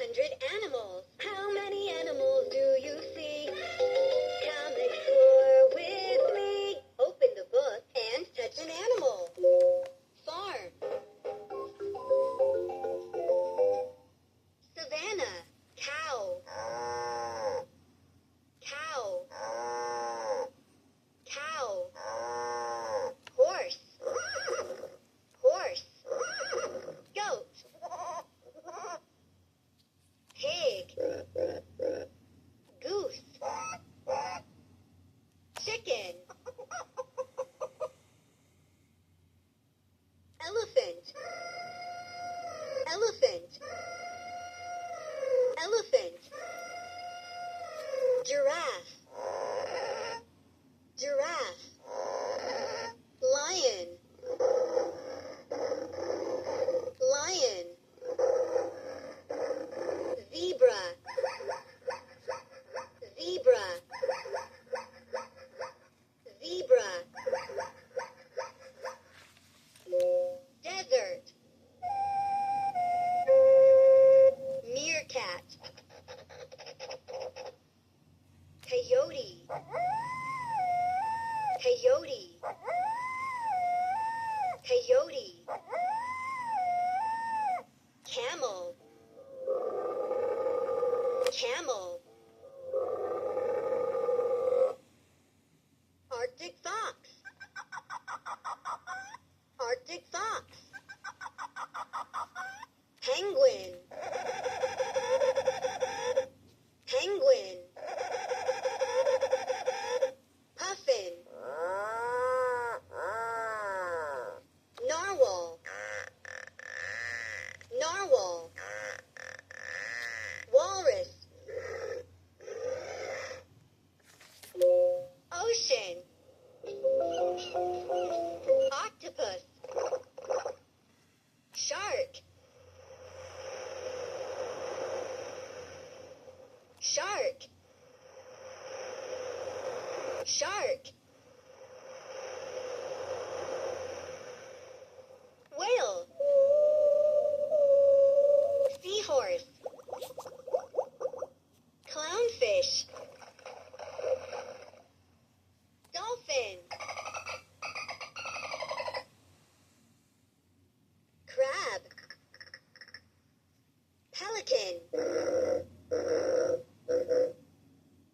100 animals. How many animals do you see? Come explore with me. Open the book and touch an animal. Farm. Savannah. Cow. Cow. Cow. Horse. Horse. Goat. Pig. Goose. Chicken. Elephant. Elephant. Elephant. Giraffe. Giraffe. Lion. Lion. Zebra. Zebra. Zebra. Desert. Meerkat. Coyote. Coyote. Coyote. Camel. Camel. Arctic fox. Arctic fox. Penguin. Penguin. Puffin. Narwhal. Narwhal. Walrus. Ocean. Octopus. Shark. Shark. Shark. Whale. Seahorse. Clownfish. Dolphin. Crab. Pelican.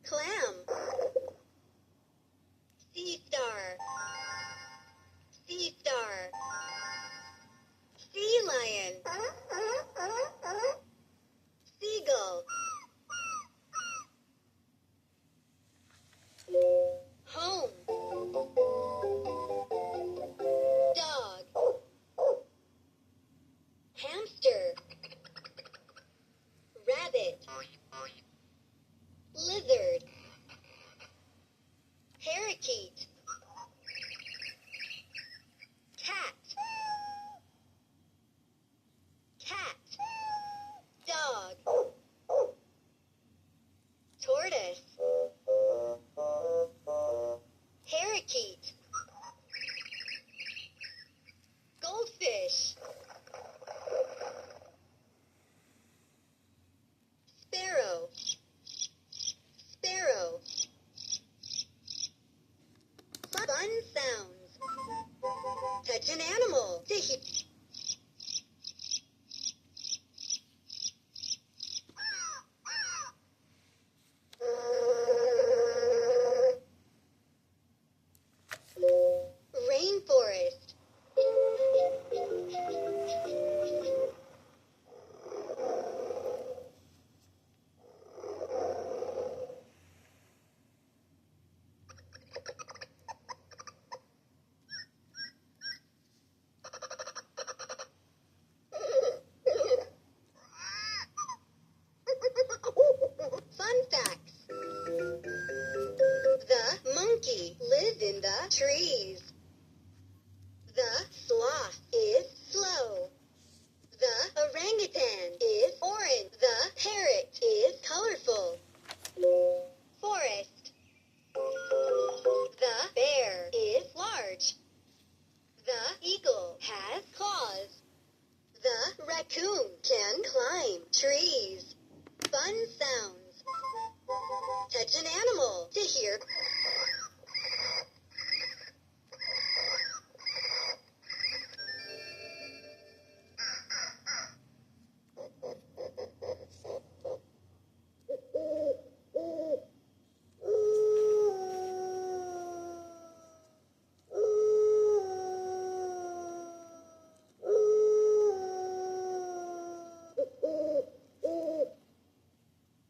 Clam. Sea star. Sea star. Sea lion. Seagull. Home. Dog. Hamster. Rabbit. Lizard. Parakeet. Cat. Cat. Dog. Tortoise. Parakeet. Goldfish. Sparrow. Sparrow. Fun sounds. Touch an animal. Rainforest. Fun facts. The monkey lives in the trees. The sloth is slow. The orangutan is orange. The parrot is colorful. Forest. The bear is large. The eagle has claws. The raccoon can climb trees. an animal.